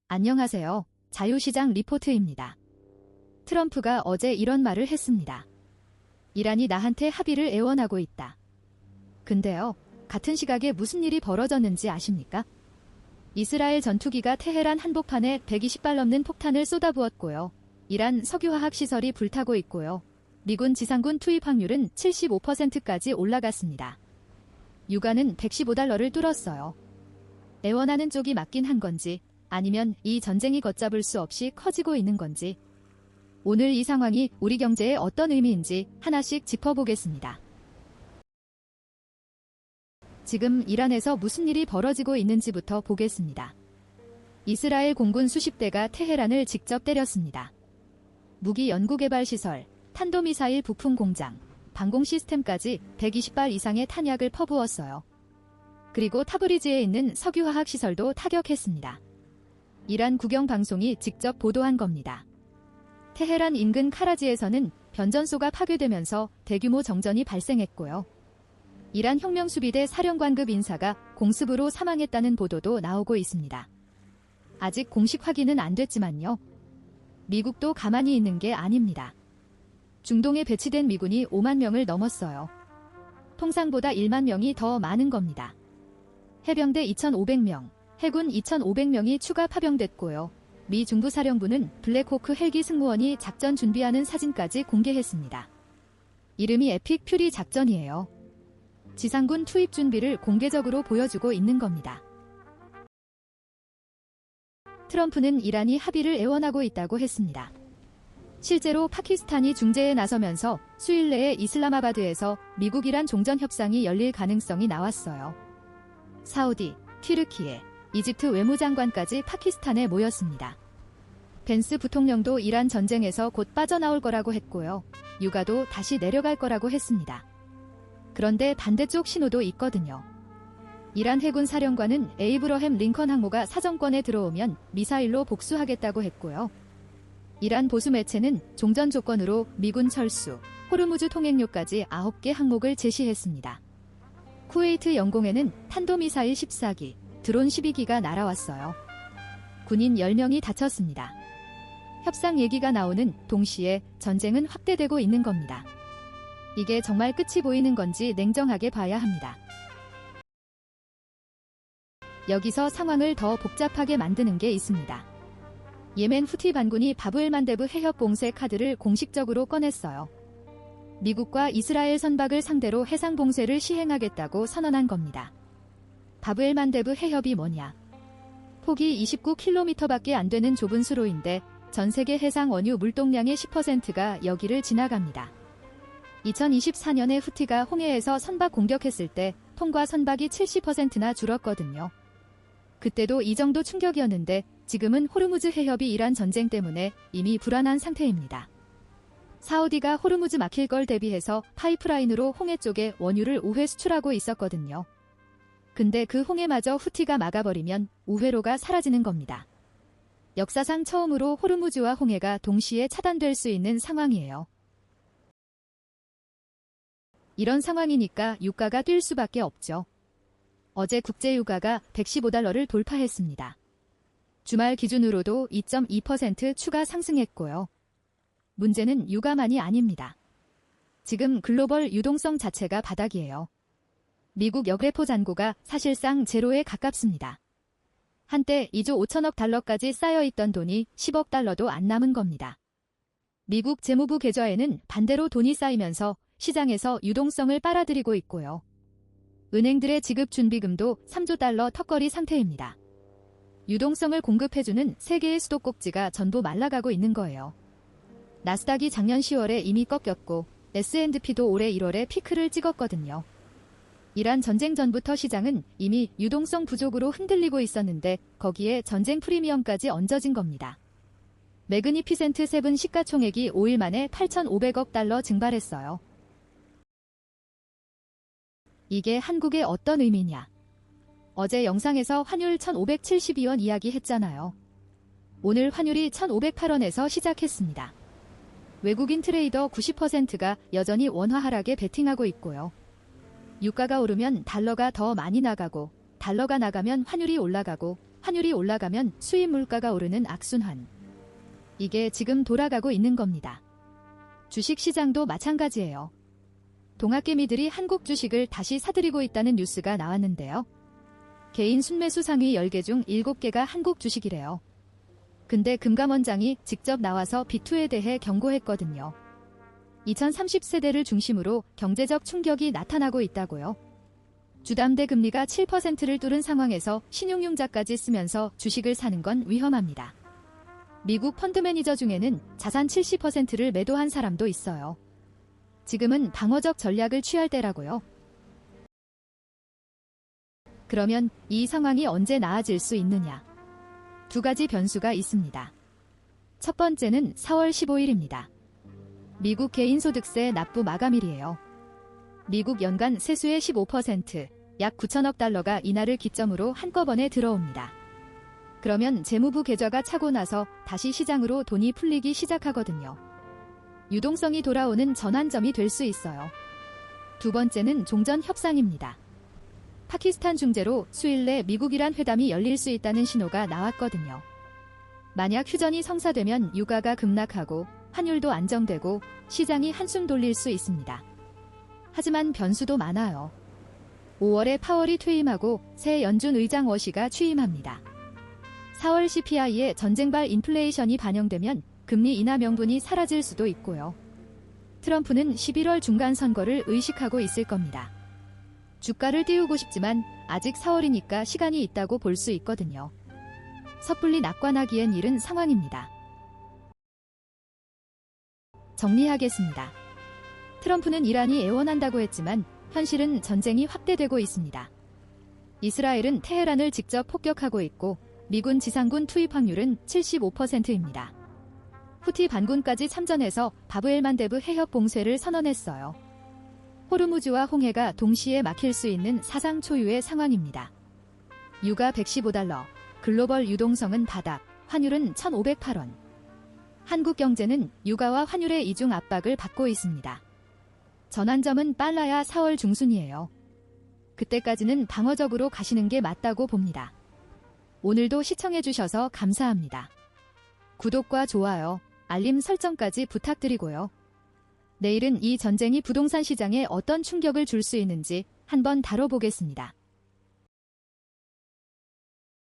안녕하세요. 자유시장 리포트입니다. 트럼프가 어제 이런 말을 했습니다. 이란이 나한테 합의를 애원하고 있다. 근데요, 같은 시각에 무슨 일이 벌어졌는지 아십니까? 이스라엘 전투기가 테헤란 한복판에 120발 넘는 폭탄을 쏟아부었고요. 이란 석유화학 시설이 불타고 있고요. 미군 지상군 투입 확률은 75%까지 올라갔습니다. 유가는 $115를 뚫었어요. 애원하는 쪽이 맞긴 한 건지, 아니면 이 전쟁이 걷잡을 수 없이 커지고 있는 건지, 오늘 이 상황이 우리 경제에 어떤 의미인지 하나씩 짚어보겠습니다. 지금 이란에서 무슨 일이 벌어지고 있는지부터 보겠습니다. 이스라엘 공군 수십 대가 테헤란을 직접 때렸습니다. 무기 연구개발시설, 탄도미사일 부품 공장, 방공 시스템까지 120발 이상의 탄약을 퍼부었어요. 그리고 타브리즈에 있는 석유화학 시설도 타격했습니다. 이란 국영방송이 직접 보도한 겁니다. 테헤란 인근 카라지에서는 변전소가 파괴되면서 대규모 정전이 발생했고요. 이란 혁명수비대 사령관급 인사가 공습으로 사망했다는 보도도 나오고 있습니다. 아직 공식 확인은 안 됐지만요. 미국도 가만히 있는 게 아닙니다. 중동에 배치된 미군이 5만 명을 넘었어요. 통상보다 1만 명이 더 많은 겁니다. 해병대 2,500명, 해군 2,500명이 추가 파병됐고요. 미 중부사령부는 블랙호크 헬기 승무원이 작전 준비하는 사진까지 공개했습니다. 이름이 에픽 퓨리 작전이에요. 지상군 투입 준비를 공개적으로 보여주고 있는 겁니다. 트럼프는 이란이 합의를 애원하고 있다고 했습니다. 실제로 파키스탄이 중재에 나서면서 수일 내에 이슬라마바드에서 미국-이란 종전협상이 열릴 가능성이 나왔어요. 사우디, 튀르키예, 이집트 외무장관까지 파키스탄에 모였습니다. 벤스 부통령도 이란 전쟁에서 곧 빠져나올 거라고 했고요. 유가도 다시 내려갈 거라고 했습니다. 그런데 반대쪽 신호도 있거든요. 이란 해군 사령관은 에이브러햄 링컨 항모가 사정권에 들어오면 미사일로 복수하겠다고 했고요. 이란 보수 매체는 종전 조건으로 미군 철수, 호르무즈 통행료까지 9개 항목을 제시했습니다. 쿠웨이트 영공에는 탄도미사일 14기, 드론 12기가 날아왔어요. 군인 10명이 다쳤습니다. 협상 얘기가 나오는 동시에 전쟁은 확대되고 있는 겁니다. 이게 정말 끝이 보이는 건지 냉정하게 봐야 합니다. 여기서 상황을 더 복잡하게 만드는 게 있습니다. 예멘 후티 반군이 바브엘만데브 해협 봉쇄 카드를 공식적으로 꺼냈어요. 미국과 이스라엘 선박을 상대로 해상 봉쇄를 시행하겠다고 선언한 겁니다. 바브엘만데브 해협이 뭐냐? 폭이 29km밖에 안 되는 좁은 수로인데 전 세계 해상 원유 물동량의 10%가 여기를 지나갑니다. 2024년에 후티가 홍해에서 선박 공격했을 때 통과 선박이 70%나 줄었거든요. 그때도 이 정도 충격이었는데 지금은 호르무즈 해협이 이란 전쟁 때문에 이미 불안한 상태입니다. 사우디가 호르무즈 막힐 걸 대비해서 파이프라인으로 홍해 쪽에 원유를 우회 수출하고 있었거든요. 근데 그 홍해마저 후티가 막아버리면 우회로가 사라지는 겁니다. 역사상 처음으로 호르무즈와 홍해가 동시에 차단될 수 있는 상황이에요. 이런 상황이니까 유가가 뛸 수밖에 없죠. 어제 국제유가가 $115를 돌파했습니다. 주말 기준으로도 2.2% 추가 상승했고요. 문제는 유가만이 아닙니다. 지금 글로벌 유동성 자체가 바닥이에요. 미국 역레포 잔고가 사실상 제로에 가깝습니다. 한때 2조 5천억 달러까지 쌓여있던 돈이 10억 달러도 안 남은 겁니다. 미국 재무부 계좌에는 반대로 돈이 쌓이면서 시장에서 유동성을 빨아들이고 있고요. 은행들의 지급 준비금도 3조 달러 턱걸이 상태입니다. 유동성을 공급해주는 세계의 수도꼭지가 전부 말라가고 있는 거예요. 나스닥이 작년 10월에 이미 꺾였고 S&P도 올해 1월에 피크를 찍었거든요. 이란 전쟁 전부터 시장은 이미 유동성 부족으로 흔들리고 있었는데 거기에 전쟁 프리미엄까지 얹어진 겁니다. 매그니피센트 세븐 시가총액이 5일 만에 8,500억 달러 증발했어요. 이게 한국에 어떤 의미냐? 어제 영상에서 환율 1,572원 이야기했잖아요. 오늘 환율이 1,508원에서 시작했습니다. 외국인 트레이더 90%가 여전히 원화 하락에 베팅하고 있고요. 유가가 오르면 달러가 더 많이 나가고 달러가 나가면 환율이 올라가고 환율이 올라가면 수입 물가가 오르는 악순환. 이게 지금 돌아가고 있는 겁니다. 주식 시장도 마찬가지예요. 동학개미들이 한국 주식을 다시 사들이고 있다는 뉴스가 나왔는데요. 개인 순매수 상위 10개 중 7개가 한국 주식이래요. 근데 금감원장이 직접 나와서 B2에 대해 경고했거든요. 2030세대를 중심으로 경제적 충격이 나타나고 있다고요. 주담대 금리가 7%를 뚫은 상황에서 신용융자까지 쓰면서 주식을 사는 건 위험합니다. 미국 펀드 매니저 중에는 자산 70%를 매도한 사람도 있어요. 지금은 방어적 전략을 취할 때라고요. 그러면 이 상황이 언제 나아질 수 있느냐? 두 가지 변수가 있습니다. 첫 번째는 4월 15일입니다. 미국 개인소득세 납부 마감일이에요. 미국 연간 세수의 15%, 약 9천억 달러가 이날을 기점으로 한꺼번에 들어옵니다. 그러면 재무부 계좌가 차고 나서 다시 시장으로 돈이 풀리기 시작하거든요. 유동성이 돌아오는 전환점이 될 수 있어요. 두 번째는 종전 협상입니다. 파키스탄 중재로 수일 내 미국-이란 회담이 열릴 수 있다는 신호가 나왔거든요. 만약 휴전이 성사되면 유가가 급락하고 환율도 안정되고 시장이 한숨 돌릴 수 있습니다. 하지만 변수도 많아요. 5월에 파월이 퇴임하고 새 연준 의장 워시가 취임합니다. 4월 CPI에 전쟁발 인플레이션이 반영되면 금리 인하 명분이 사라질 수도 있고요. 트럼프는 11월 중간 선거를 의식하고 있을 겁니다. 주가를 띄우고 싶지만 아직 4월이니까 시간이 있다고 볼 수 있거든요. 섣불리 낙관하기엔 이른 상황입니다. 정리하겠습니다. 트럼프는 이란이 애원한다고 했지만 현실은 전쟁이 확대되고 있습니다. 이스라엘은 테헤란을 직접 폭격하고 있고 미군 지상군 투입 확률은 75%입니다. 후티 반군까지 참전해서 바브엘만데브 해협 봉쇄를 선언했어요. 호르무즈와 홍해가 동시에 막힐 수 있는 사상 초유의 상황입니다. 유가 115달러, 글로벌 유동성은 바닥, 환율은 1,508원. 한국 경제는 유가와 환율의 이중 압박을 받고 있습니다. 전환점은 빨라야 4월 중순이에요. 그때까지는 방어적으로 가시는 게 맞다고 봅니다. 오늘도 시청해주셔서 감사합니다. 구독과 좋아요, 알림 설정까지 부탁드리고요. 내일은 이 전쟁이 부동산 시장에 어떤 충격을 줄 수 있는지 한번 다뤄보겠습니다.